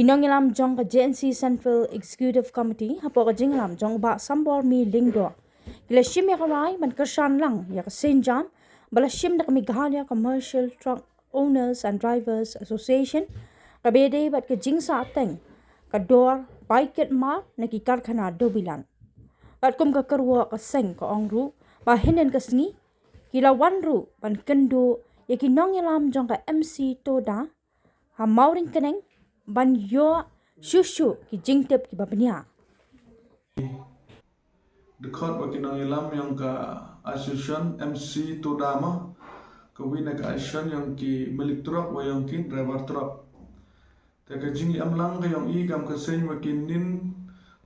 Kinong ilam jong ka JNC Central Executive Committee hapo ka jing ilam jong ba sambor mi lingdo. Ila shim ya karai man kershan lang ya ka senjam bala shim na kami gahalya Commercial Truck Owners and Drivers Association ka bede bat ka jing sa ateng ka door bike ma na ki karkhana dobilan. Bat kum ka karwa ka seng ka ongru ba hinen ka sngi kila wanru ban kendo ya kinong ilam jong ka MC Toda ha mauring keneng ban yo shushu ki jingtep ki babnya. Dekat bagi nang ilam yang ke association MC Todama ke wina ke association yang ki milik truk wa yang ki driver truk. Taka jingi amlang ke yang i kam ke sen wa ki nin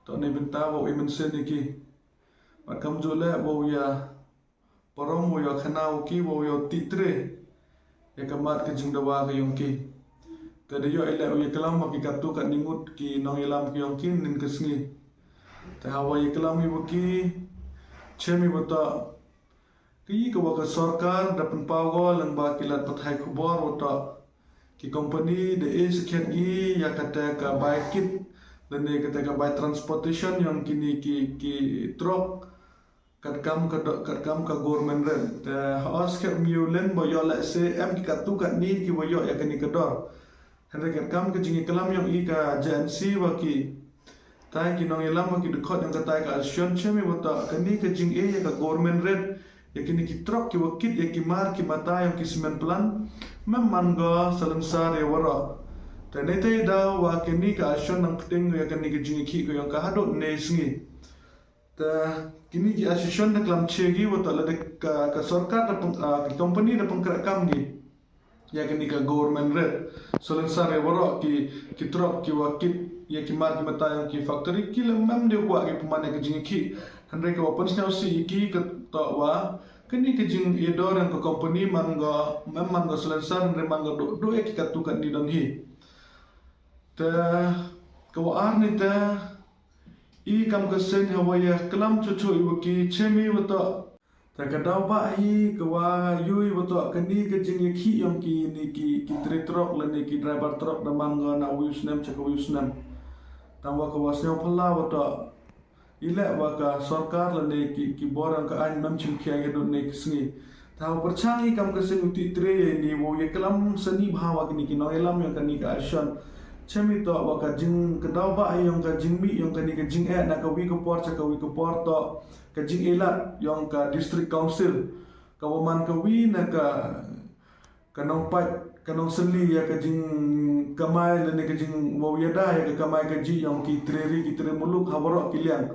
to ne benta wa imen sen ki. Ba kam jole wa ya parom wa ya khanau ki wa ya titre ya kamat ke jing dawa ke yang ki. Tadi yo ele uye kelam ki katu kat ningut ki nong ilam ki yang kin nin kesngi. Te hawa ye kelam i ki chemi bota ki ka waka sarkar dapan pago lang ba kilat pathai khubor bota ki company de is khen gi ya kata ka bike kit dan ne kata ka bike transportation yang kini ki truck kat kam ka government ren te haos ke miulen bo yo la se em ki katu kat ni ki bo yo ya kini kedor. Hendak kam ke jingi kelam yang i ka JNC waki tai ki nong ilam waki dekat yang katai ka asion chemi wata kani ke jing ya ka government red ya kini ki truck ki wakit ya ki mar ki mata yang ki semen plan memang ga salam sar ya wara tai ne tai da wa kini ka asion nang keting ya kani ke jingi ki ko yang ka hadot ne singi ta kini ki asion na kelam chegi wata la de ka sarkar da ki company da penggerak kam gi ya kini ka government red solen sare waro ki truck ki wakit ya ki mar ki mata yang ki factory ki lemam de wa ki pemane ke jing ki handre ka open snow si ki ka to wa kini ke jing edor yang ka company manga memang ga solen sare handre manga do ki ka tu kan ni don hi ta ka wa ar ni ta I kam ka sen hawa ya kelam cucu ibu ki chemi wata ta ka dau ba hi ka wa yui wato kani ka jing ki yang ki ni ki truck la ni ki driver truck da manga na wis nam cha ka wis nam tam wa ka wasne phalla wato ila wa ka sarkar la ni ki borang ka an nam chim khia ge don ne kisngi ta perchangi kam ka sen uti tre ni wo ye kalam sani bhawa ki ni ki no elam yang kani ka ashan chemi to wa ka jing ka dau ba yang ka jing mi yang kani ka jing na ka wi ka por cha ka wi ka por to ka jing elat yang ka district council ka waman ka wi na ka nong pat ka nong seli ya ka jing kamai le ne ka jing wo ya da ya ka kamai ka ji yang ki treri ki tre muluk hawaro ki liang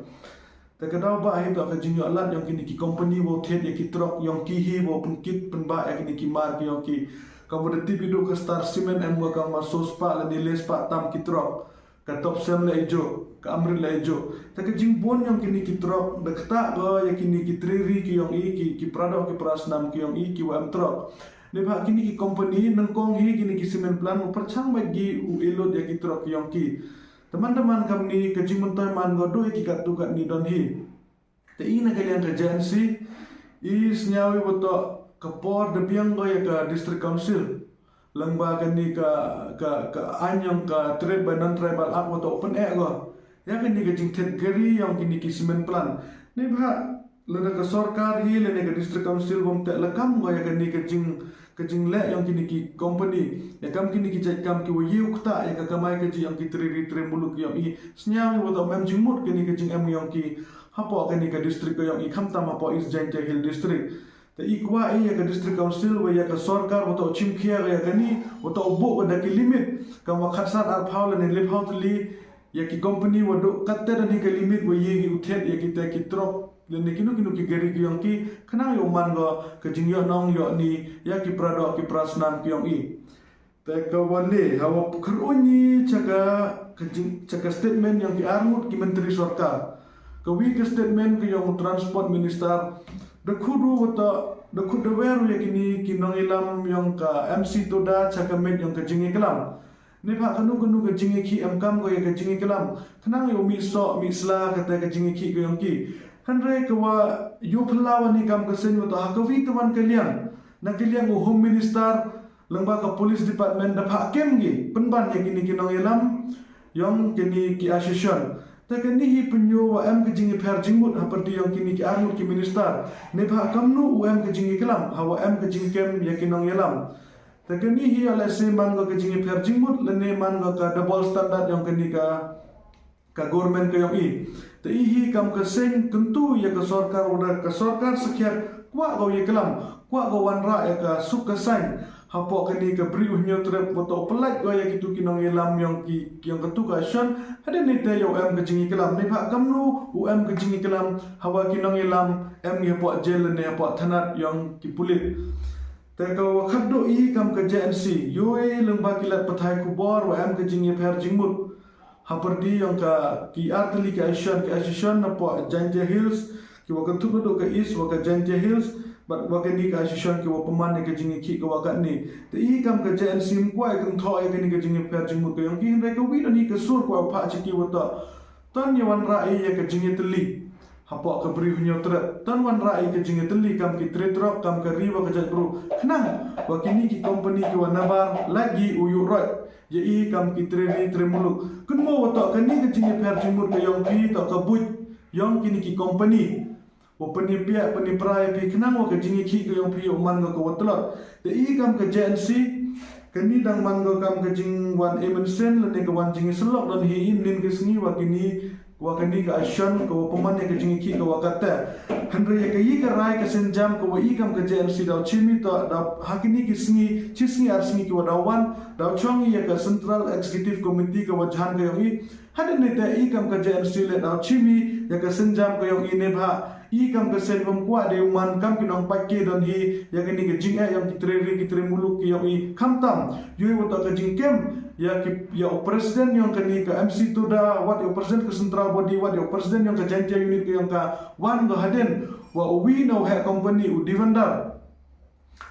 ta ka dau ba hi to ka jing yo alat yang kini ki company wo thet ya ki truck yang ki hi wo pun kit pun ba ya kini ki mar ki yang ki kamu deti bidu ke star cement em wa ka masos pa la ni les pa tam ki truck ka top sem la ijo ka amri la ijo ta ka jing bon yang kini ki truck da kta go ya kini ki treri ki yang i ki prado ki prasnam ki yang i ki wa am truck ne ba kini ki company nang kong hi kini ki cement plan mu perchang bagi u elot ya ki truck yang ki teman-teman kam ni ka jing mentoy man go do ki kat tu kat ni don hi te ina kalian ka jansi is nyawi boto kapor de biang go ya ka district council lembaga ni ka anyong ka trade by non tribal act wato open air go ya kan ni ka jing thet gari yang kini ki cement plan ni ba lada ka sarkar hi le ne ka district council bom te lakam go ya kan ni ka jing le yang kini ki company ya kam kini ki jai kam ki wo yu kta ya ka kamai ka ji yang ki tre muluk yang i snyang wato mem jingmut kini ka jing em yang ki hapo kan ni ka district ko yang i khamtam hapo is jain hill district ta ikwa ya ka district council wa ya ka sarkar wato chimkhia ya kani wato bo da ki limit kam wa khatsat ar phawla ne le phawtli ya ki company wa do katte da ni ka limit wa ye ki uthet ya ki ta ki truck le ne kinu ki gari ki yang ki khana yo man go ka jing yo nong yo ni ya ki prado ki prasnam ki yang i ta ka wale hawa pukhroni chaka statement yang ki armut ki menteri sarkar ka wi ka statement ki yang transport minister da khudu wata da khudu weru ya kini kinong ilam yang ka MC Toda chakamet yang ka jingi kelam ne pha kanu ka jingi ki am kam go ya ka jingi kelam khanang yo mi so mi sla ka ta ka jingi ki go yang ki hanre ka wa yu phalawa ni kam ka sen wata hakawi kawan kalian na kalian home minister lembaga police department da pha kem gi penban ya kini kinong ilam yang kini ki association takan ni penyo wa am ke jingi per jingmut haperti yang kini ki armut ki minister ne pha kamnu am ke jingi kelam hawa am ke jingi kem yakinong yelam takan ni ala se man ke jingi per jingmut lene man ka double standard yang kini ka government ke yang i te hi kam ke seng kentu ya ke sarkar udah ke sarkar sekian kwa go ye kelam kwa go wan ra ya ka suk ke sain hapo kini ke beri unyo trep foto pelat go ya kitu kinong yelam yang ketu ka shan ada ni te yo am ke jingi kelam ni pha kamnu am ke jingi kelam hawa kinong yelam am ye po jel ne po thanat yang ki pulit te ko khaddo i kam ke JNC yoe lengba kilat pathai kubor wa am ke jingi per jingmut haperdi yang ki artli ki association na po Janje Hills ki wa kentu do ke east wa ke Janje Hills Wakan ni ka association ke wa peman ke jingi ki ke wakat ni te i kam ke JNC mkwai kan tho ke ni ke jingi per jingmut ke yang ki hindai ke wi ni ke sur ko pha chiki wa ta tan ni wan rai ye ke jingi teli hapo ke beri hunyo trep tan wan rai ke jingi teli kam ki tretrok kam ke riwa ke jatbru kenang wa kini ki company ki wa nabar lagi uyu roi ye i kam ki tremulu kunmo wa ta ke ni ke jingi per jingmut ke yang ki ta ke but yang kini ki company wa penipia peniprai pi kenang wa ke jingi ki ke yang pi man ko watlot te i kam ke JNC kini dang man kam ke jing wan emensen le ke wan jingi selok dan hi nin ke sngi wa kini ke action ko peman ke jingi ki ke wakata handre ke i ke rai ke senjam ko i kam ke JNC dau chimi to da hakini ki sngi chisngi ar sngi ki wa dawan dau chongi ke central executive committee ke wajan ke yang i hada ne te i kam ke JNC le dau chimi ke senjam ke yang i ne bha i kam ke sen bom kwa de man kam ki nong pakke don hi ya ke ni ke jing yang ki tre muluk ki yang i khamtam yui wa ta ke jing kem ya presiden yang ke ni ke MC tu da what your president ke central body what your president yang ke janja unit ke yang ka wan go haden wa we know ha company u divandar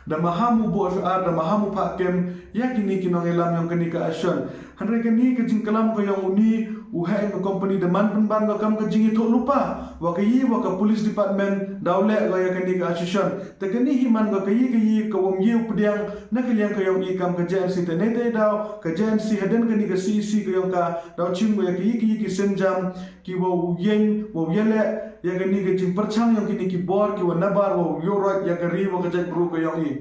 da mahamu bo FR da mahamu pakem ya kini kinong elam yang ke ni ke action hanre ke ni ke jing kelam ko yang uni uha ke company deman penban ga kam ke jingi tok lupa wa ke yi wa ke police department daule ga ya ke ni ke association te ke ni himan ga ke yi ke wom yi pediang na ke liang ke yang i kam ke JNC te ne te daw ke JNC haden ke ni ke CEC ke yang ka daw chim ya ke yi ki senjam ki wa yen wa yele ya ke ni ke jing perchang yang ki ni ki bor ki wa nabar wa yorot ya ke ri wa ke jat bru ke yang i